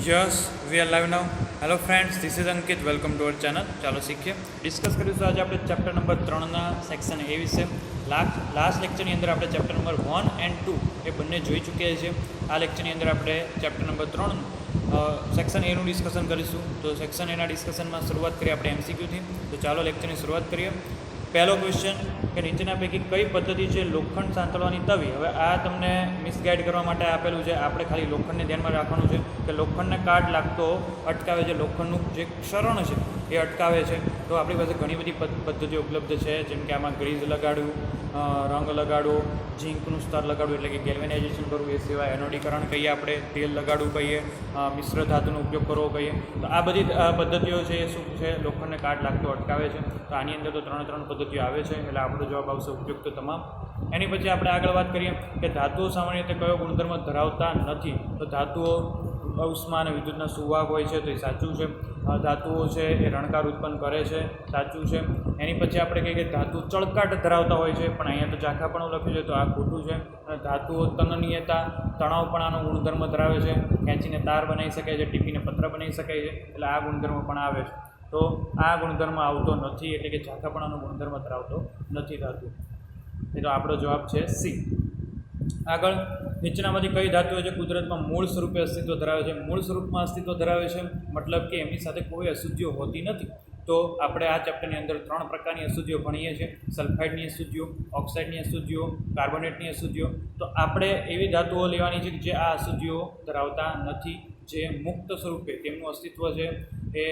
Yes, we are live now. Hello friends, this is Ankit. Welcome to our channel. ચાલો શીખીએ. Discuss કરીશું આજે આપણે ચેપ્ટર નંબર 3ના સેક્શન એ વિશે. Last લેક્ચરની અંદર આપણે ચેપ્ટર નંબર 1 એન્ડ 2 એ બંને જોઈ ચૂક્યા છીએ. આ લેક્ચરની અંદર આપણે ચેપ્ટર નંબર 3 સેક્શન એનું ડિસ્કશન કરીશું. તો સેક્શન એના ડિસ્કશનમાં શરૂઆત કરીએ આપણે એમસીક્યુથી. તો ચાલો લેક્ચરની શરૂઆત કરીએ. પહેલો ક્વેશ્ચન કે નીચેના પૈકી કઈ પદ્ધતિ છે લોખંડ સાંતળવાની તવી. હવે આ તમને મિસગાઈડ કરવા માટે આપેલું છે. આપણે ખાલી લોખંડને ધ્યાનમાં રાખવાનું છે કે લોખંડને કાટ લાગતો અટકાવે છે, લોખંડનું જે ક્ષરણ છે એ અટકાવે છે. તો આપણી પાસે ઘણી બધી પદ્ધતિઓ ઉપલબ્ધ છે, જેમ કે આમાં ગ્રીઝ લગાડવું, રંગ લગાડવો, ઝીંકનું સ્તર લગાડવું એટલે કે ગેલ્વેનાઇઝેશન કરવું, એ સિવાય એનોડીકરણ કહીએ, આપણે તેલ લગાડવું કહીએ, મિશ્ર ધાતુનો ઉપયોગ કરવો કહીએ. તો આ બધી પદ્ધતિઓ છે એ શું છે, લોખંડને કાટ લાગતો અટકાવે છે. તો આની અંદર તો ત્રણ પદ્ધતિઓ આવે છે, એટલે આપણો જવાબ આવશે ઉપયુક્ત તમામ. એની પછી આપણે આગળ વાત કરીએ કે ધાતુઓ સામાન્ય રીતે કયો ગુણધર્મ ધરાવતા નથી. તો ધાતુઓ ઉષ્મા અને વિદ્યુતના સુવાહક હોય છે, તો એ સાચું છે. ધાતુઓ છે એ રણકાર ઉત્પન્ન કરે છે, સાચું છે. એની પછી આપણે કહીએ કે ધાતુ ચળકાટ ધરાવતા હોય છે, પણ અહીંયા તો ઝાંખાપણું લખ્યું છે, તો આ ખોટું છે. અને ધાતુઓ તનનીયતા, તણાવપણાનો ગુણધર્મ ધરાવે છે, ખેંચીને તાર બનાવી શકાય છે, ટીપીને પત્ર બનાવી શકાય છે, એટલે આ ગુણધર્મ પણ આવે છે. તો આ ગુણધર્મ આવતો નથી, એટલે કે ઝાંખાપણાનો ગુણધર્મ ધરાવતો નથી ધાતુ. એ તો આપણો જવાબ છે સી. આગળ, નીચેનામાંથી કઈ ધાતુઓ છે કુદરતમાં મૂળ સ્વરૂપે અસ્તિત્વ ધરાવે છે. મૂળ સ્વરૂપમાં અસ્તિત્વ ધરાવે છે મતલબ કે એમની સાથે કોઈ અશુદ્ધિઓ હોતી નથી. તો આપણે આ ચેપ્ટરની અંદર 3 પ્રકારની અશુદ્ધિઓ ભણીએ છીએ: સલ્ફાઇડની અશુદ્ધિઓ, ઓક્સાઇડની અશુદ્ધિઓ, કાર્બોનેટની અશુદ્ધિઓ. તો આપણે એવી ધાતુઓ લેવાની છે કે જે આ અશુદ્ધિઓ ધરાવતા નથી, જે મુક્ત સ્વરૂપે તેમનું અસ્તિત્વ છે એ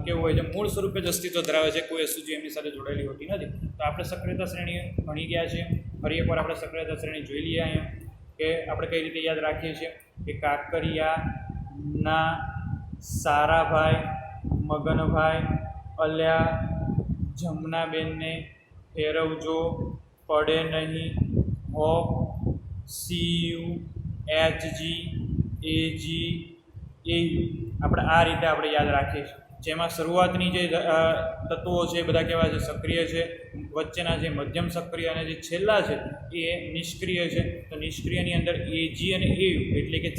કેવું હોય છે, મૂળ સ્વરૂપે જ અસ્તિત્વ ધરાવે છે, કોઈ અશુદ્ધિ એમની સાથે જોડાયેલી હોતી નથી. તો આપણે સક્રિયતા શ્રેણી ભણી ગયા છીએ. ફરી એકવાર આપણે સક્રિયતા શ્રેણી જોઈ લઈએ અહીંયા, કે આપણે કઈ રીતે યાદ રાખીએ છીએ કે કાકરિયાના સારાભાઈ, મગનભાઈ, અલ્યા, જમનાબેનને ફેરવજો, પડે નહીં, હોપ, સીયુ, એચજી, એજી, એયુ. આપણે આ રીતે આપણે યાદ રાખીએ છીએ. જેમાં શરૂઆતની જે તત્વો છે એ બધા કેવા છે, સક્રિય છે. વચ્ચેના જે મધ્યમ સક્રિય અને જે છેલ્લા છે એ નિષ્ક્રિય છે. તો નિષ્ક્રિયની અંદર એજી અને એયુ એટલે કે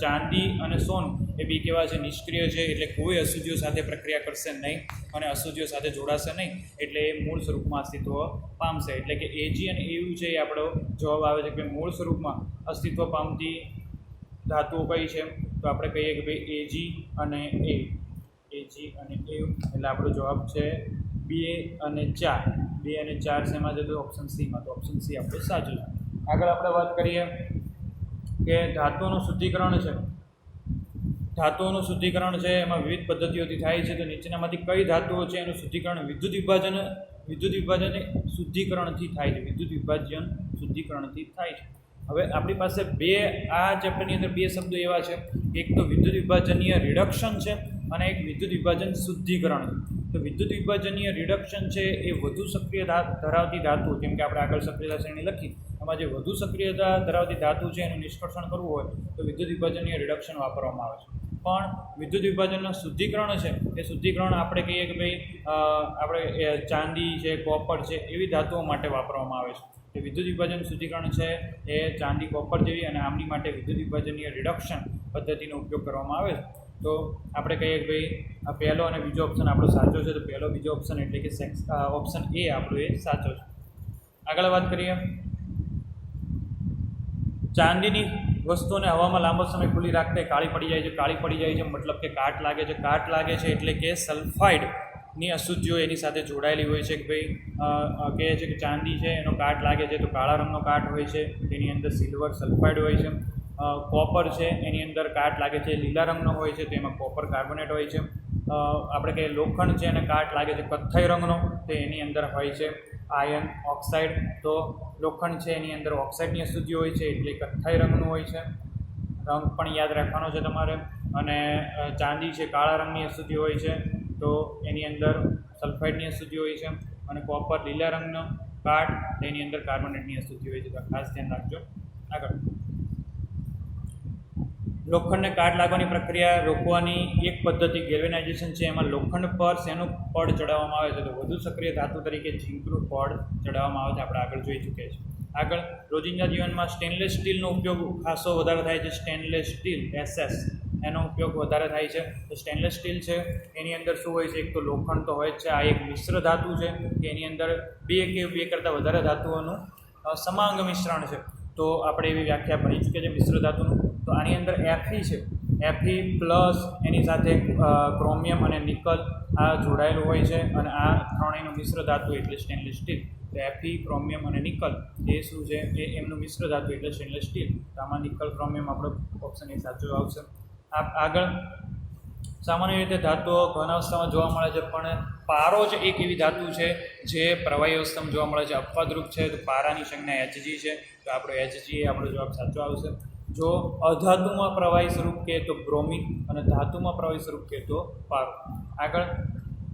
ચાંદી અને સોનું એ બી કેવા છે, નિષ્ક્રિય છે. એટલે કોઈ અશુદ્ધિઓ સાથે પ્રક્રિયા કરશે નહીં અને અશુદ્ધિઓ સાથે જોડાશે નહીં, એટલે એ મૂળ સ્વરૂપમાં અસ્તિત્વ પામશે. એટલે કે એજી અને એયુ છે એ આપણો જવાબ આવે છે કે મૂળ સ્વરૂપમાં અસ્તિત્વ પામતી ધાતુઓ કઈ છે. તો આપણે કહીએ કે ભાઈ એજી અને એયુ, એજી અને એયુ. એટલે આપણો જવાબ છે 2 અને 4. 2 અને 4 શેમાં છે? તો ઓપ્શન સીમાં. તો ઓપ્શન સી આપણું સાચું છે. આગળ આપણે વાત કરીએ કે ધાતુઓનું શુદ્ધિકરણ છે. ધાતુઓનું શુદ્ધિકરણ છે એમાં વિવિધ પદ્ધતિઓથી થાય છે. તો નીચેનામાંથી કઈ ધાતુઓ છે એનું શુદ્ધિકરણ વિદ્યુત વિભાજન શુદ્ધિકરણથી થાય છે. વિદ્યુત વિભાજન શુદ્ધિકરણથી થાય છે. હવે આપણી પાસે આ ચેપ્ટરની અંદર 2 શબ્દો એવા છે, એક તો વિદ્યુત વિભાજનીય રિડક્શન છે અને એક વિદ્યુત વિભાજન શુદ્ધિકરણ છે. તો વિદ્યુત વિભાજનીય રિડક્શન છે એ વધુ સક્રિયતા ધરાવતી ધાતુ, જેમ કે આપણે આગળ સક્રિયતા શ્રેણી લખી, એમાં જે વધુ સક્રિયતા ધરાવતી ધાતુ છે એનું નિષ્કર્ષણ કરવું હોય તો વિદ્યુત વિભાજનીય રિડક્શન વાપરવામાં આવે છે. પણ વિદ્યુત વિભાજનનું શુદ્ધિકરણ છે એ શુદ્ધિકરણ આપણે કહીએ કે ભાઈ આપણે ચાંદી છે, કોપર છે એવી ધાતુઓ માટે વાપરવામાં આવે છે. એ વિદ્યુત વિભાજન શુદ્ધિકરણ છે એ ચાંદી, કોપર જેવી અને આમની માટે વિદ્યુત વિભાજનીય રિડક્શન પદ્ધતિનો ઉપયોગ કરવામાં આવે છે. તો આપણે કહીએ કે ભાઈ આ પહેલો અને બીજો ઓપ્શન આપણો સાચો છે. તો પહેલો બીજો ઓપ્શન એટલે કે ઓપ્શન એ આપણો એ સાચો છે. આગળ વાત કરીએ, ચાંદીની વસ્તુઓને હવામાં લાંબો સમય ખુલ્લી રાખતા કાળી પડી જાય છે. કાળી પડી જાય છે મતલબ કે કાટ લાગે છે. કાટ લાગે છે એટલે કે સલ્ફાઇડની અશુદ્ધિઓ એની સાથે જોડાયેલી હોય છે. કે ભાઈ કહે છે કે ચાંદી છે એનો કાટ લાગે છે તો કાળા રંગનો કાટ હોય છે, તેની અંદર સિલ્વર સલ્ફાઇડ હોય છે. કોપર છે એની અંદર કાટ લાગે છે, લીલા રંગનો હોય છે, તો એમાં કોપર કાર્બોનેટ હોય છે. આપણે કહીએ લોખંડ છે અને કાટ લાગે છે કથ્થઈ રંગનો, તો એની અંદર હોય છે આયર્ન ઓક્સાઇડ. તો લોખંડ છે એની અંદર ઓક્સાઇડની અશુદ્ધિ હોય છે એટલે કથ્થઈ રંગનું હોય છે. રંગ પણ યાદ રાખવાનો છે તમારે. અને ચાંદી છે કાળા રંગની અશુદ્ધિ હોય છે, તો એની અંદર સલ્ફાઇડની અશુદ્ધિ હોય છે. અને કોપર લીલા રંગનો કાટ, તેની અંદર કાર્બોનેટની અશુદ્ધિ હોય છે. તો ખાસ ધ્યાન રાખજો. આગળ, લોખંડને કાટ લાગવાની પ્રક્રિયા રોકવાની એક પદ્ધતિ ગેલ્વેનાઇઝેશન છે. એમાં લોખંડ પર શેનું પડ ચડાવવામાં આવે છે? તો વધુ સક્રિય ધાતુ તરીકે ઝીંકનું પડ ચડાવવામાં આવે છે. આપણે આગળ જોઈ ચૂક્યા છીએ. આગળ રોજિંદા જીવનમાં સ્ટેનલેસ સ્ટીલનો ઉપયોગ ખાસો વધારે થાય છે. સ્ટેનલેસ સ્ટીલ SS એનો ઉપયોગ વધારે થાય છે. તો સ્ટેનલેસ સ્ટીલ છે એની અંદર શું હોય છે, એક તો લોખંડ તો હોય જ છે, આ એક મિશ્ર ધાતુ છે કે એની અંદર બે કરતાં વધારે ધાતુઓનું સમાંગ મિશ્રણ છે. તો આપણે એવી વ્યાખ્યા ભણી ચૂક્યા છે મિશ્ર ધાતુનું. તો આની અંદર Fe છે, Fe પ્લસ એની સાથે ક્રોમિયમ અને નિકલ આ જોડાયેલું હોય છે અને આ ત્રણેયનું મિશ્ર ધાતુ એટલે સ્ટેનલેસ સ્ટીલ. તો Fe, ક્રોમિયમ અને નિકલ એ શું છે, એ એમનું મિશ્ર ધાતુ એટલે સ્ટેનલેસ સ્ટીલ. તો આમાં નિકલ, ક્રોમિયમ આપણો ઓપ્શન એ સાચો આવશે. આગળ સામાન્ય રીતે ધાતુઓ ઘન અવસ્થામાં જોવા મળે છે, પણ પારો જ એક એવી ધાતુ છે જે પ્રવાહી અવસ્થામાં જોવા મળે છે, અપવાદરૂપ છે. તો પારાની સંજ્ઞા Hg છે. તો આપણો Hg એ આપણો જવાબ સાચો આવશે. જો અધાતુમાં પ્રવાહી સ્વરૂપ કહે તો બ્રોમિન અને ધાતુમાં પ્રવાહી સ્વરૂપ કહે તો પારો. આગળ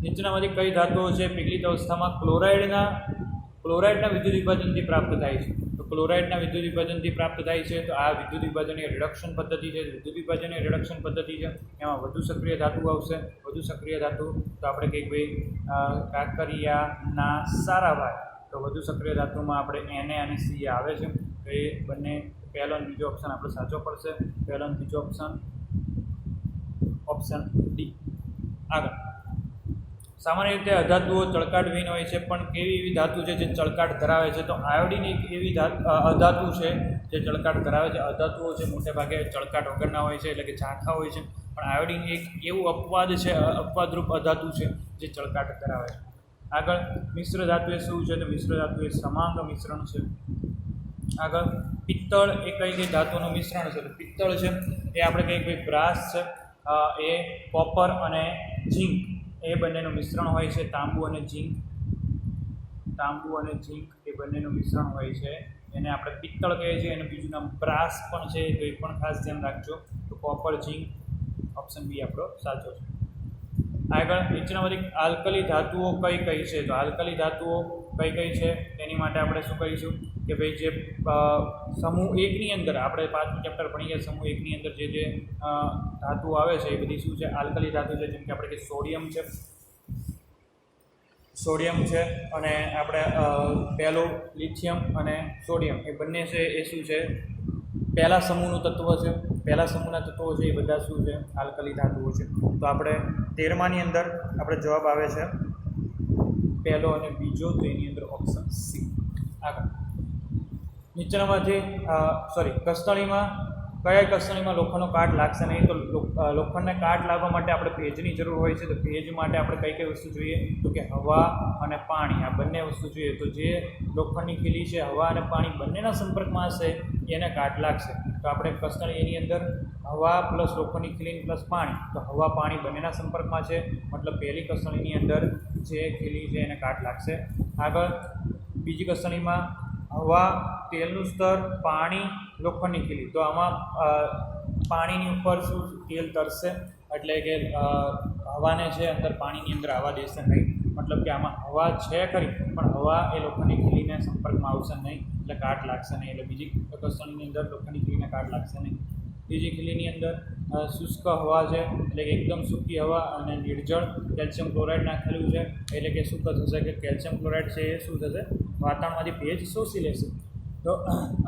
નીચેનામાંથી કઈ ધાતુઓ છે પીગળિત અવસ્થામાં ક્લોરાઇડના વિદ્યુત વિભાજનથી પ્રાપ્ત થાય છે? તો ક્લોરાઇડના વિદ્યુત વિભાજનથી પ્રાપ્ત થાય છે. તો આ વિદ્યુત વિભાજન એ રિડક્શન પદ્ધતિ છે. વિદ્યુત વિભાજન એ રિડક્શન પદ્ધતિ છે. એમાં વધુ સક્રિય ધાતુ આવશે. વધુ સક્રિય ધાતુ તો આપણે કંઈક ભાઈ કાંકરિયાના સારા ભાઈ. તો વધુ સક્રિય ધાતુમાં આપણે Na અને Ca આવે છે. તો એ બંને પહેલો અને બીજો ઓપ્શન આપણે સાચો પડશે. પહેલો અને બીજો ઓપ્શન ડી. આગળ સામાન્ય રીતે અધાતુઓ ચળકાટવિહીન હોય છે, પણ કેવી એવી ધાતુ છે જે ચળકાટ ધરાવે છે? તો આયોડિન એક એવી અધાતુ છે જે ચળકાટ ધરાવે છે. અધાતુઓ છે મોટે ભાગે ચળકાટ વગરના હોય છે, એટલે કે ઝાંખા હોય છે, પણ આયોડિન એક એવું અપવાદ છે, અપવાદરૂપ અધાતુ છે જે ચળકાટ ધરાવે છે. આગળ મિશ્ર ધાતુ એ શું છે? તો મિશ્ર ધાતુ એ સમાંગ મિશ્રણ છે. આગળ પિત્તળ એ કઈ ધાતુનું મિશ્રણ છે? તો પિત્તળ છે એ આપણે કંઈક બ્રાસ છે, એ કોપર અને ઝીંક એ બંનેનું મિશ્રણ હોય છે. તાંબુ અને ઝીંક એ બંનેનું મિશ્રણ હોય છે, એને આપણે પિત્તળ કહીએ છીએ. એનું બીજું નામ બ્રાસ પણ છે, તો એ પણ ખાસ ધ્યાન રાખજો. તો કોપર, ઝીંક, ઓપ્શન બી આપણો સાચો છે. આગળ નીચેનામાંથી આલ્કલી ધાતુઓ કઈ છે? તો આલ્કલી ધાતુઓ કઈ છે એની માટે આપણે શું કરીશું કે ભાઈ જે સમૂહ એકની અંદર આપણે 5મું ચેપ્ટર ભણી ગયા, સમૂહ એકની અંદર જે ધાતુઓ આવે છે એ બધી શું છે? આલ્કલી ધાતુ છે. જેમ કે આપણે કે સોડિયમ છે અને આપણે પહેલું લિથિયમ અને સોડિયમ એ બંને છે એ શું છે? પહેલા સમૂહનું તત્વ છે. પહેલા સમૂહના તત્વો છે એ બધા શું છે? આલ્કલી ધાતુઓ છે. તો આપણે 13માની અંદર આપણે જવાબ આવે છે પહેલો અને બીજો, તો એની અંદર ઓપ્શન સી. આગળ નીચેનામાંથી કયા કસ્તણીમાં લોખંડનો કાટ લાગશે નહીં? તો લોખંડને કાટ લાવવા માટે આપણે ભેજની જરૂર હોય છે. તો ભેજ માટે આપણે કઈ વસ્તુ જોઈએ? તો કે હવા અને પાણી, આ બંને વસ્તુ જોઈએ. તો જે લોખંડની ખીલી છે, હવા અને પાણી બંનેના સંપર્કમાં હશે એને કાટ લાગશે. તો આપણે કસ્તણી એની અંદર હવા પ્લસ લોખંડની ખીલી પ્લસ પાણી, તો હવા પાણી બંનેના સંપર્કમાં છે, મતલબ પહેલી કસ્તણીની અંદર જે ખીલી છે એને કાટ લાગશે. આગળ બીજી કસ્તણીમાં હવા, તેલનું સ્તર, પાણી, લોખંડની ખીલી. તો આમાં પાણીની ઉપર શું તેલ તરશે, એટલે કે હવાને છે અંદર પાણીની અંદર આવવા દેશે નહીં. મતલબ કે આમાં હવા છે ખરી, પણ હવા એ લોખંડની ખીલીને સંપર્કમાં આવશે નહીં, એટલે કાટ લાગશે નહીં. એટલે બીજી કસ્તણીની અંદર લોખંડની ખીલીને કાટ લાગશે નહીં. ત્રીજી ખીલીની અંદર શુષ્ક હવા છે, એટલે કે એકદમ સૂકી હવા અને નિર્જળ કેલ્શિયમ ક્લોરાઇડ નાખેલું છે, એટલે કે શું થશે કે કેલ્શિયમ ક્લોરાઇડ છે એ શું થશે? વાતાવરણમાંથી ભેજ શોષી લેશે. તો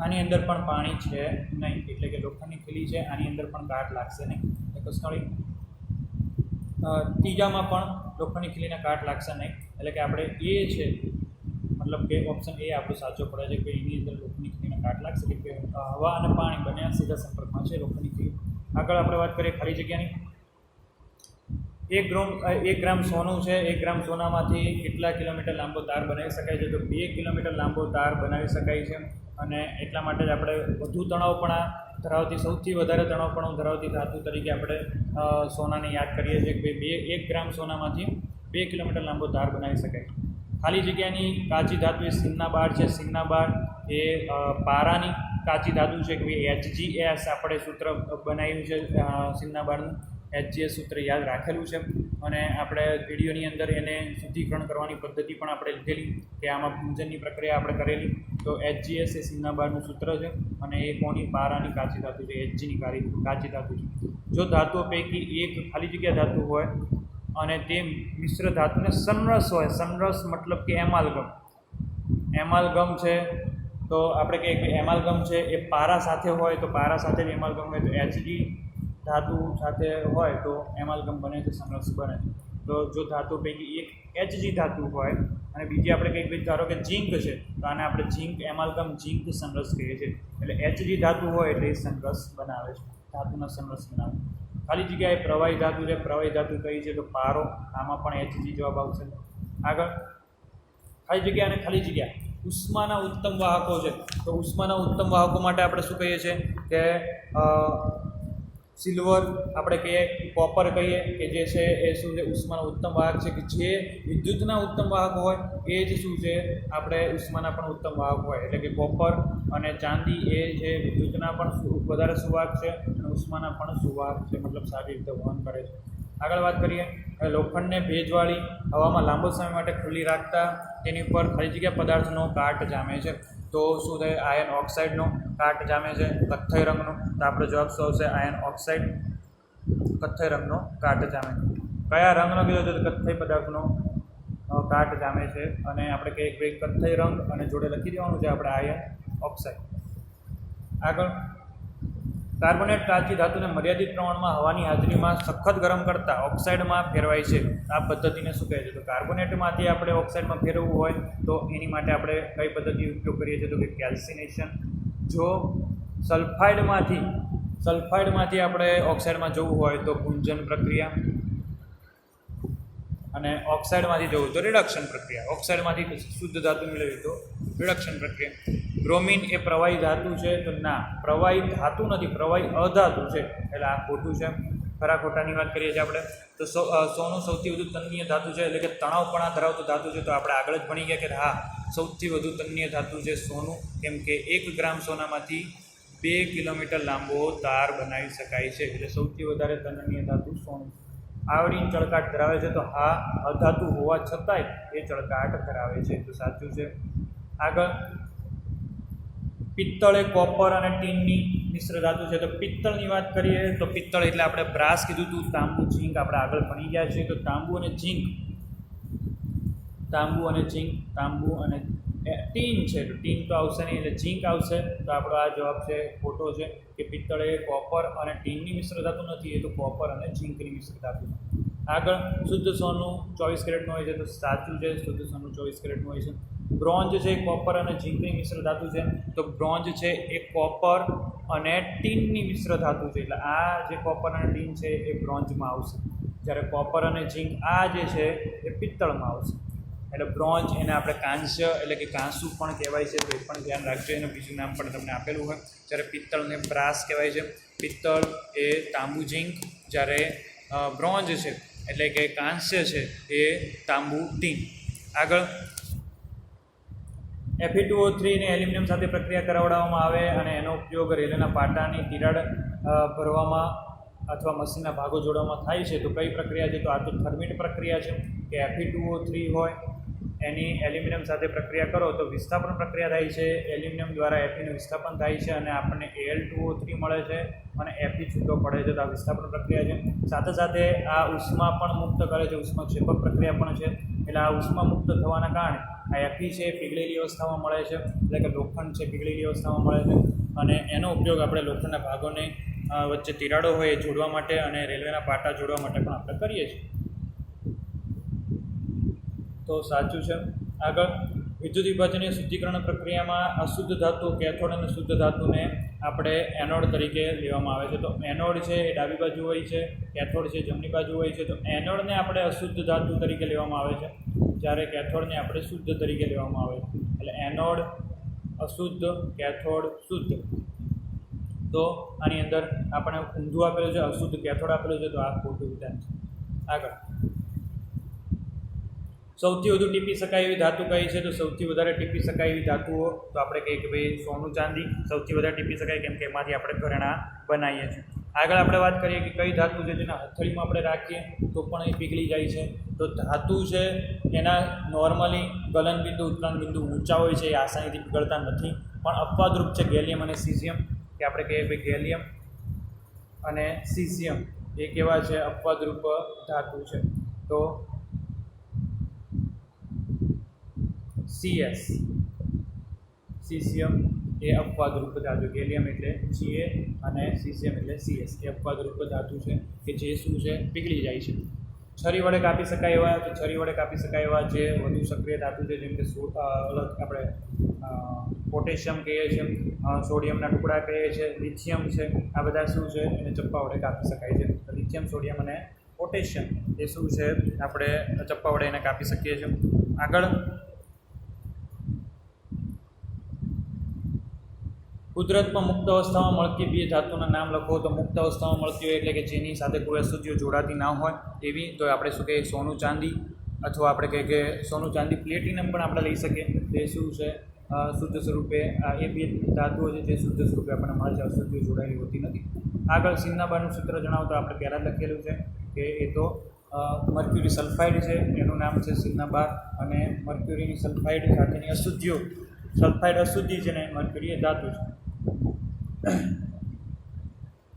આની અંદર પણ પાણી છે નહીં, એટલે કે લોખંડની ખીલી છે, આની અંદર પણ કાટ લાગશે નહીં. કસ્તણી ત્રીજામાં પણ લોખંડની ખીલીને કાટ લાગશે નહીં, એટલે કે આપણે એ છે, મતલબ કે ઓપ્શન એ આપણો સાચો પડે છે કે એની અંદર લોખંડની ખીલીને કાટ લાગશે, કે હવા અને પાણી બંને સીધા સંપર્કમાં છે લોખંડની ખીલી. આગળ આપણે વાત કરીએ ખાલી જગ્યાની. 1 ગ્રામ સોનું છે. 1 ગ્રામ સોનામાંથી કેટલા કિલોમીટર લાંબો તાર બનાવી શકાય છે? તો 2 કિલોમીટર લાંબો તાર બનાવી શકાય છે. અને એટલા માટે જ આપણે વધુ તણાવપણા ધરાવતી, સૌથી વધારે તણાવપણું ધરાવતી ધાતુ તરીકે આપણે સોનાને યાદ કરીએ છીએ કે ભાઈ 1 ગ્રામ સોનામાંથી 2 કિલોમીટર લાંબો તાર બનાવી શકાય. ખાલી જગ્યાની કાચી ધાતુ એ સિન્ના બાર છે. સિન્ના બાર એ પારાની કાચી ધાતુ છે કે ભાઈ HGS આપણે સૂત્ર બનાવ્યું છે સિન્ના બારનું. HGS સૂત્ર યાદ રાખેલું છે અને આપણે વિડીયોની અંદર એને શુદ્ધિકરણ કરવાની પદ્ધતિ પણ આપણે લીધેલી કે આમાં પૂંજનની પ્રક્રિયા આપણે કરેલી. તો HGS એ સિન્ના બારનું સૂત્ર છે અને એ કોની? પારાની કાચી ધાતુ છે, Hgની કાચી ધાતુ છે. જો ધાતુઓ પૈકી એક ખાલી જગ્યા ધાતુ હોય અને તે મિશ્ર ધાતુને સંરસ હોય, સંરસ મતલબ કે એમાલગમ છે, તો આપણે કહીએ કે એમાલગમ છે એ પારા સાથે હોય, તો પારા સાથે જ એમાલગમ હોય તો Hg ધાતુ સાથે હોય તો એમાલ્ગમ બને છે, સમરસ બને છે. તો જો ધાતુ પૈકી એક Hg ધાતુ હોય અને બીજી આપણે કંઈક ભાઈ ધારો કે ઝીંક છે, તો આને આપણે ઝીંક એમાલ્ગમ ઝીંક સમરસ કહીએ છીએ. એટલે Hg ધાતુ હોય એટલે એ સમરસ બનાવે છે, ધાતુના સમરસ બનાવે. ખાલી જગ્યાએ પ્રવાહી ધાતુ છે, પ્રવાહી ધાતુ કઈ છે તો પારો, આમાં પણ Hg જવાબ આવશે. આગળ ખાલી જગ્યા અને ખાલી જગ્યા ઉષ્માના ઉત્તમ વાહકો છે, તો ઉષ્માના ઉત્તમ વાહકો માટે આપણે શું કહીએ છીએ કે સિલ્વર આપણે કહીએ, કોપર કહીએ કે જે છે એ શું છે ઉષ્માના ઉત્તમ વાહક છે, કે જે વિદ્યુતના ઉત્તમ વાહક હોય એ જ શું છે આપણે ઉષ્માના પણ ઉત્તમ વાહક હોય. એટલે કે કોપર અને ચાંદી એ જે વિદ્યુતના પણ વધારે સુવાહક છે અને ઉષ્માના પણ સુવાહક છે, મતલબ સારી રીતે વહન કરે છે. આગળ વાત કરીએ, લોખંડને ભેજવાળી હવામાં લાંબો સમય માટે ખુલ્લી રાખતા તેની ઉપર ખાલી જગ્યા પદાર્થનો કાટ જામે છે, તો શું થાય આયર્ન ઓક્સાઇડનો કાટ જામે છે કથ્થઈ રંગનો. તો આપણો જવાબ શું આવશે આયર્ન ઓક્સાઇડ, કથ્થઈ રંગનો કાટ જામે. કયા રંગનો કીધો છે તો કથ્થઈ પદાર્થનો કાટ જામે છે, અને આપણે કહીએ ભાઈ કથ્થઈ રંગ અને જોડે લખી દેવાનું છે આપણે આયર્ન ઓક્સાઇડ. આગળ કાર્બોનેટ કાચી ધાતુને મર્યાદિત પ્રમાણમાં હવાની હાજરીમાં સખત ગરમ કરતા ઓક્સાઇડમાં ફેરવાય છે. આ પદ્ધતિને શું કહે છે તો કાર્બોનેટમાંથી આપણે ઓક્સાઇડમાં ફેરવવું હોય તો એની માટે આપણે કઈ પદ્ધતિ ઉપયોગ કરીએ છીએ તો કે કેલ્સિનેશન. જો સલ્ફાઇડમાંથી આપણે ઓક્સાઇડમાં જવું હોય તો ગુંજન પ્રક્રિયા, અને ઓક્સાઇડમાંથી જવું તો રિડક્શન પ્રક્રિયા. ઓક્સાઇડમાંથી શુદ્ધ ધાતુ મેળવી તો રિડક્શન પ્રક્રિયા. બ્રોમિન એ પ્રવાહી ધાતુ છે તો ના, પ્રવાહી ધાતુ નથી, પ્રવાહી અધાતુ છે, એટલે આ ખોટું છે. ખરા ખોટાની વાત કરીએ છીએ આપણે તો સોનું સૌથી વધુ તન્નીય ધાતુ છે, એટલે કે તણાવપણા ધરાવતું ધાતુ છે. તો આપણે આગળ જ ભણી ગયા કે હા સૌથી વધુ તન્નીય ધાતુ છે સોનું, કેમ કે 1 ગ્રામ સોનામાંથી 2 કિલોમીટર લાંબો તાર બનાવી શકાય છે, એટલે સૌથી વધારે તન્નીય ધાતુ સોનું. આવરીન ચળકાટ ધરાવે છે, તો હા અધાતુ હોવા છતાંય એ ચળકાટ ધરાવે છે, તો સાચું છે. આગળ પિત્તળ એ કોપર અને ટીનની મિશ્ર ધાતુ છે, તો પિત્તળની વાત કરીએ તો પિત્તળ એટલે આપણે બ્રાસ કીધું હતું, તાંબુ ઝીંક આપણે આગળ ભણી ગયા છીએ. તો તાંબુ અને ઝીંક, તાંબુ અને ટીન છે, તો ટીન તો આવશે નહીં એટલે ઝીંક આવશે. તો આપણો આ જવાબ છે ખોટો છે, કે પિત્તળ એ કોપર અને ટીનની મિશ્ર ધાતુ નથી, એ તો કોપર અને ઝીંકની મિશ્ર ધાતુ. આગળ શુદ્ધ સોનું 24 કેરેટનું હોય છે, તો સાચું છે, શુદ્ધ સોનું 24 કેરેટનું હોય છે. બ્રોન્ઝ છે એ કોપર અને ઝીંકની મિશ્ર ધાતુ છે, તો બ્રોન્ઝ છે એ કોપર અને ટીનની મિશ્ર ધાતુ છે, એટલે આ જે કોપર અને ટીન છે એ બ્રોન્ઝમાં આવશે, જ્યારે કોપર અને ઝીંક આ જે છે એ પિત્તળમાં આવશે. એટલે બ્રોન્ઝ એને આપણે કાંસ્ય એટલે કે કાંસુ પણ કહેવાય છે, તો એ પણ ધ્યાન રાખજો, એનું બીજું નામ પણ તમને આપેલું હોય. જ્યારે પિત્તળને બ્રાસ કહેવાય છે, પિત્તળ એ તાંબુ ઝીંક, જ્યારે બ્રોન્ઝ છે એટલે કે કાંસ્ય છે એ તાંબુ ટીન. આગળ Fe2O3 ને એલ્યુમિનિયમ સાથે પ્રક્રિયા કરાવડાવવામાં આવે અને એનો ઉપયોગ રેલવેના પાટાની તિરાડ ભરવામાં અથવા મશીનના ભાગો જોડવામાં થાય છે, તો કઈ પ્રક્રિયા છે તો આ તો થર્મિટ પ્રક્રિયા છે, કે Fe2O3 હોય એની એલ્યુમિનિયમ સાથે પ્રક્રિયા કરો તો વિસ્થાપન પ્રક્રિયા થાય છે, એલ્યુમિનિયમ દ્વારા Feનું વિસ્થાપન થાય છે અને આપણને Al2O3 મળે છે અને Fe છૂટો પડે છે, તો આ વિસ્થાપન પ્રક્રિયા છે. સાથે સાથે આ ઉષ્મા પણ મુક્ત કરે છે, ઉષ્માક્ષેપક પ્રક્રિયા પણ છે. એટલે આ ઉષ્મા મુક્ત થવાના કારણે આ Fe છે પીગળેલી અવસ્થામાં મળે છે, એટલે કે લોખંડ છે પીગળેલી અવસ્થામાં મળે છે, અને એનો ઉપયોગ આપણે લોખંડના ભાગોને વચ્ચે તિરાડો હોય એ જોડવા માટે અને રેલવેના પાટા જોડવા માટે પણ આપણે કરીએ છીએ, તો સાચું છે. આગળ વિદ્યુત વિભાજનીય શુદ્ધિકરણ પ્રક્રિયામાં અશુદ્ધ ધાતુ કેથોડ અને શુદ્ધ ધાતુને આપણે એનોડ તરીકે લેવામાં આવે છે. તો એનોડ છે એ ડાબી બાજુ હોય છે, કેથોડ છે જમણી બાજુ હોય છે. તો એનોડને આપણે અશુદ્ધ ધાતુ તરીકે લેવામાં આવે છે, જ્યારે કેથોડને આપણે શુદ્ધ તરીકે લેવામાં આવે છે. એટલે એનોડ અશુદ્ધ, કેથોડ શુદ્ધ. તો આની અંદર આપણે ઊંધું આપેલું છે, અશુદ્ધ કેથોડ આપેલું છે, તો આ ખોટું વિધાન છે. આગળ સૌથી વધુ ટીપી શકાય એવી ધાતુ કઈ છે તો સૌથી વધારે ટીપી શકાય એવી ધાતુઓ તો આપણે કહીએ કે ભાઈ સોનું ચાંદી સૌથી વધારે ટીપી શકાય, કેમ કે એમાંથી આપણે ઘરેણાં બનાવીએ છીએ. આગળ આપણે વાત કરીએ કે કઈ ધાતુ છે જેના હથેળીમાં આપણે રાખીએ તો પણ એ પીગળી જાય છે. તો ધાતુ છે એના નોર્મલી ગલનબિંદુ ઉત્ક્રાંત બિંદુ ઊંચા હોય છે, એ આસાનીથી પીગળતા નથી, પણ અપવાદરૂપ છે ગેલિયમ અને સીઝિયમ, કે આપણે કહીએ ભાઈ ગેલિયમ અને સીઝિયમ એ કેવા છે અપવાદરૂપ ધાતુ છે. તો CS સીઝિયમ એ અપવાદરૂપ ધાતુ, ગેલિયમ એટલે Ga અને સીઝિયમ એટલે Cs, એ અપવાદરૂપ ધાતુ છે કે જે શું છે પીગળી જાય છે. છરી વડે કાપી શકાય એવા, તો છરી વડે કાપી શકાય એવા જે વધુ સક્રિય ધાતુ છે, જેમ કે અલગ આપણે પોટેશિયમ કહીએ છીએ, સોડિયમના ટુકડા કહીએ છીએ, લિથિયમ છે, આ બધા શું છે એને ચપ્પા વડે કાપી શકાય છે. લિથિયમ, સોડિયમ અને પોટેશિયમ એ શું છે આપણે ચપ્પા વડે એને કાપી શકીએ છીએ. આગળ કુદરતમાં મુક્ત અવસ્થામાં મળતી બે ધાતુના નામ લખો. તો મુક્ત અવસ્થામાં મળતી હોય એટલે કે જેની સાથે કોઈ અશુદ્ધિઓ જોડાતી ના હોય એવી, તો આપણે શું કહીએ સોનું ચાંદી, અથવા આપણે કહીએ કે સોનું ચાંદી પ્લેટિનમ પણ આપણે લઈ શકીએ. તે શું છે શુદ્ધ સ્વરૂપે એ બે ધાતુઓ છે જે શુદ્ધ સ્વરૂપે આપણને મળે છે, અશુદ્ધિઓ જોડાયેલી હોતી નથી. આગળ સિન્નાબારનું સૂત્ર જણાવતો આપણે પહેલાં લખેલું છે કે એ તો મર્ક્યુરી સલ્ફાઇડ છે, એનું નામ છે સિન્નાબાર, અને મર્ક્યુરીની સલ્ફાઇડ સાથેની અશુદ્ધિઓ, સલ્ફાઇડ અશુદ્ધિ છે ને મર્ક્યુરી એ ધાતુ છે.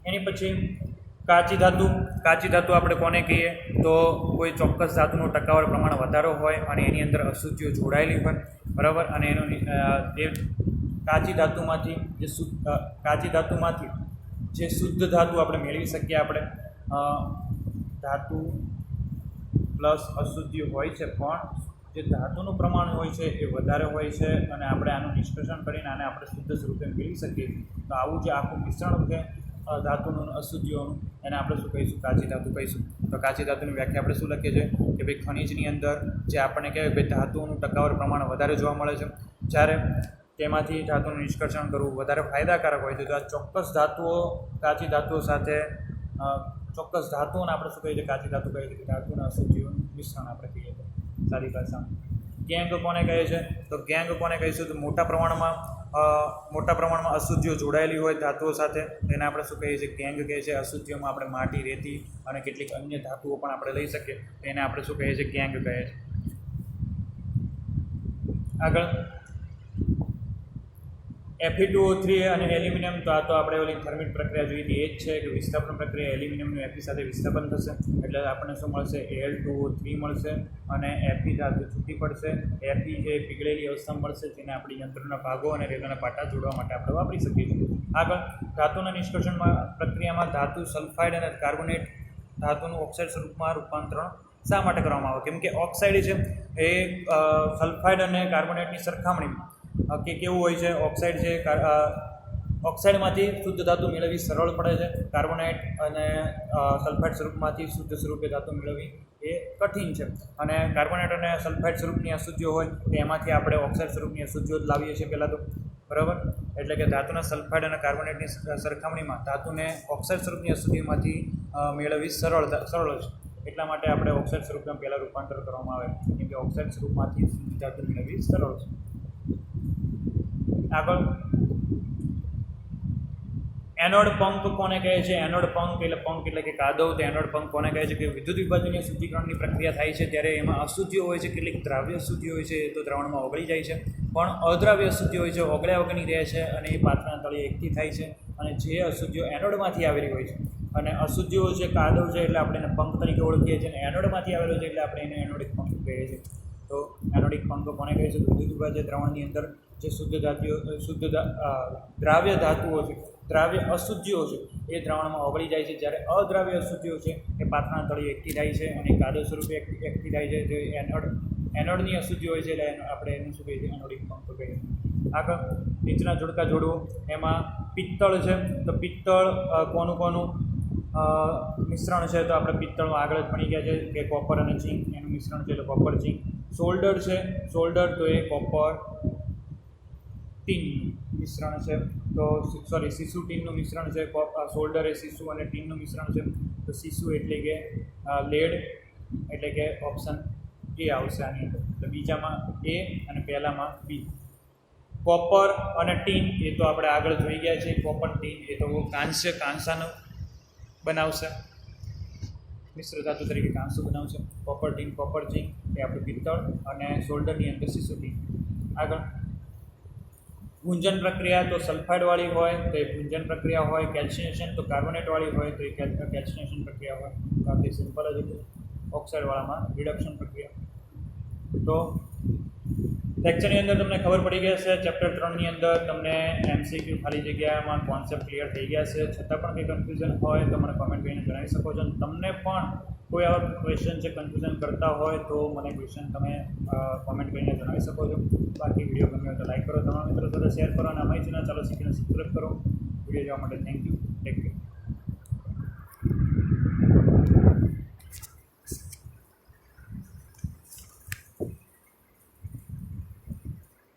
એની પછી કાચી ધાતુ. કાચી ધાતુ આપણે કોને કહીએ તો કોઈ ચોક્કસ ધાતુનું ટકાવાર પ્રમાણ વધારો હોય અને એની અંદર અશુદ્ધિઓ જોડાયેલી હોય, બરાબર, અને એનું એ કાચી ધાતુમાંથી જે શુદ્ધ ધાતુ આપણે મેળવી શકીએ, આપણે ધાતુ પ્લસ અશુદ્ધિ હોય છે, પણ જે ધાતુનું પ્રમાણ હોય છે એ વધારે હોય છે અને આપણે આનું નિષ્કર્ષણ કરીને આને આપણે શુદ્ધ સ્વરૂપે મેળવી શકીએ. તો આવું જે આખું મિશ્રણ છે ધાતુનું અશુદ્ધિઓનું, એને આપણે શું કહીશું કાચી ધાતુ કહીશું. તો કાચી ધાતુની વ્યાખ્યા આપણે શું લખીએ છીએ કે ભાઈ ખનિજની અંદર જે આપણને કહેવાય ભાઈ ધાતુઓનું ટકાવાર પ્રમાણ વધારે જોવા મળે છે, જ્યારે તેમાંથી ધાતુનું નિષ્કર્ષણ કરવું વધારે ફાયદાકારક હોય છે. તો આ ચોક્કસ ધાતુઓ કાચી ધાતુઓ સાથે ચોક્કસ ધાતુઓને આપણે શું કહીએ છીએ કાચી ધાતુ કહીએ છીએ, ધાતુના અશુદ્ધિઓનું મિશ્રણ આપણે કહીએ છીએ સારી ભાષામાં. ગેંગ કોને કહે છે તો ગેંગ કોને કહીશું તો મોટા પ્રમાણમાં અશુદ્ધિઓ જોડાયેલી હોય ધાતુઓ સાથે, એને આપણે શું કહીએ છીએ ગેંગ કહે છે. અશુદ્ધિઓમાં આપણે માટી, રેતી અને કેટલીક અન્ય ધાતુઓ પણ આપણે લઈ શકીએ, એને આપણે શું કહીએ છીએ ગેંગ કહે છે. આગળ Fe2O3 અને એલ્યુમિનિયમ, તો આ તો આપણે ઓલી થર્મિટ પ્રક્રિયા જોઈ હતી એ જ છે કે વિસ્થાપન પ્રક્રિયા એલ્યુમિનિયમનું Fe સાથે વિસ્થાપન થશે એટલે આપણને શું મળશે Al2O3 મળશે અને Fe ધાતુ છૂટી પડશે. Fe જે પીગળેલી અવસ્થામાં મળશે જેને આપણે યંત્રના ભાગો અને રેલાના પાટા જોડવા માટે આપણે વાપરી શકીએ છીએ. આગળ ધાતુના નિષ્કર્ષણમાં પ્રક્રિયામાં ધાતુ સલ્ફાઇડ અને કાર્બોનેટ ધાતુનું ઓક્સાઇડ સ્વરૂપમાં રૂપાંતરણ શા માટે કરવામાં આવે? કેમ કે ઓક્સાઇડ છે એ સલ્ફાઇડ અને કાર્બોનેટની સરખામણીમાં કે કેવું હોય છે, ઓક્સાઇડ છે ઓક્સાઇડમાંથી શુદ્ધ ધાતુ મેળવવી સરળ પડે છે, કાર્બોનેટ અને સલ્ફાઇડ સ્વરૂપમાંથી શુદ્ધ સ્વરૂપે ધાતુ મેળવવી એ કઠિન છે. અને કાર્બોનેટ અને સલ્ફાઇડ સ્વરૂપની અશુદ્ધિઓ હોય તો એમાંથી આપણે ઓક્સાઇડ સ્વરૂપની અશુદ્ધિઓ જ લાવીએ છીએ પહેલાં તો, બરાબર. એટલે કે ધાતુના સલ્ફાઇડ અને કાર્બોનેટની સરખામણીમાં ધાતુને ઓક્સાઇડ સ્વરૂપની અશુદ્ધિઓમાંથી મેળવવી સરળ છે, એટલા માટે આપણે ઓક્સાઇડ સ્વરૂપમાં પહેલાં રૂપાંતર કરવામાં આવે કેમ કે ઓક્સાઇડ સ્વરૂપમાંથી શુદ્ધ ધાતુ મેળવવી સરળ છે. આગળ એનોડ પંપ કોને કહે છે? એનોડ પંપ એટલે કે કાદવ. તો એનોડ પંપ કોને કહે છે કે વિદ્યુત વિભાજનીય શુદ્ધિકરણની પ્રક્રિયા થાય છે ત્યારે એમાં અશુદ્ધિઓ હોય છે, કેટલીક દ્રાવ્ય અશુદ્ધિઓ હોય છે એ તો દ્રાવણમાં ઓગળી જાય છે, પણ અદ્રાવ્ય અશુદ્ધિ હોય છે ઓગળ્યા વગરની રહે છે અને એ પાત્રના તળિયે એકઠી થાય છે, અને જે અશુદ્ધિઓ એનોડમાંથી આવેલી હોય છે, અને અશુદ્ધિઓ છે કાદવ છે એટલે આપણે એને પંપ તરીકે ઓળખીએ છીએ, અને એનોડમાંથી આવેલો છે એટલે આપણે એને એનોડિક પંપ કહીએ છીએ. તો એનોડિક પંપ કોને કહે છે? વિદ્યુત વિભાજ્ય દ્રાવણની અંદર જે દ્રાવ્ય ધાતુઓ છે, દ્રાવ્ય અશુદ્ધિઓ છે એ દ્રાવણમાં ઓગળી જાય છે, જ્યારે અદ્રાવ્ય અશુદ્ધિઓ છે એ પાત્રના તળિયે એકઠી થાય છે અને કાદવ સ્વરૂપે એકઠી થાય છે. જે એનોડની અશુદ્ધિ હોય છે એટલે આપણે એનું શું કહીએ છીએ એનોડિક પંપ કહીએ. આગળ નીચેના જોડકા જોડવું, એમાં પિત્તળ છે તો પિત્તળ કોનું મિશ્રણ છે? તો આપણે પિત્તળમાં આગળ જ ભણી ગયા છે કે કોપર અને ઝીંક એનું મિશ્રણ છે એટલે કોપર ઝીંક. સોલ્ડર છે, સોલ્ડર તો એ કોપર ટીનનું મિશ્રણ છે, તો સીસુ ટીનનું મિશ્રણ છે. સોલ્ડર એ સીસુ અને ટીનનું મિશ્રણ છે, તો સીસુ એટલે કે લેડ, એટલે કે ઓપ્શન એ આવશે આની અંદર. તો બીજામાં એ અને પહેલામાં બી. કોપર અને ટીન એ તો આપણે આગળ જોઈ ગયા છે. કોપર ટીન એ તો કાંસાનું બનાવશે, મિશ્ર ધાતુ તરીકે કાંસુ બનાવશે. કોપર ટીન, કોપર ઝીંક એ આપણે પિત્તળ, અને શોલ્ડરની અંદર સીસુ ટીન. આગળ ગુંજન પ્રક્રિયા, તો સલ્ફાઇડવાળી હોય તો એ ગુંજન પ્રક્રિયા હોય, કેલ્શિનેશન તો કાર્બોનેટવાળી હોય તો એ કેલ્શિનેશન પ્રક્રિયા હોય. તો આપણી સિમ્પલ જ હતું. ઓક્સાઇડવાળામાં રિડક્શન પ્રક્રિયા. તો લેક્ચરની અંદર તમને ખબર પડી ગઈ છે ચેપ્ટર 3ની અંદર તમને MCQ ખાલી જગ્યામાં કોન્સેપ્ટ ક્લિયર થઈ ગયા છે. છતાં પણ કંઈ કન્ફ્યુઝન હોય તો મને કોમેન્ટ કરીને જણાવી શકો છો. તમને પણ કોઈ આવા ક્વેશ્ચન છે કન્ફ્યુઝન કરતા હોય તો મને ક્વેશ્ચન તમે કોમેન્ટ કરીને જણાવી શકો છો. બાકી વિડીયો ગમ્યો હોય તો લાઈક કરો, તમારા મિત્રો સાથે શેર કરો અને અમારી ચેનલ ચાલો શીખીને સબસ્ક્રાઈબ કરો. વિડીયો જોવા માટે થેન્ક યુ. Take care.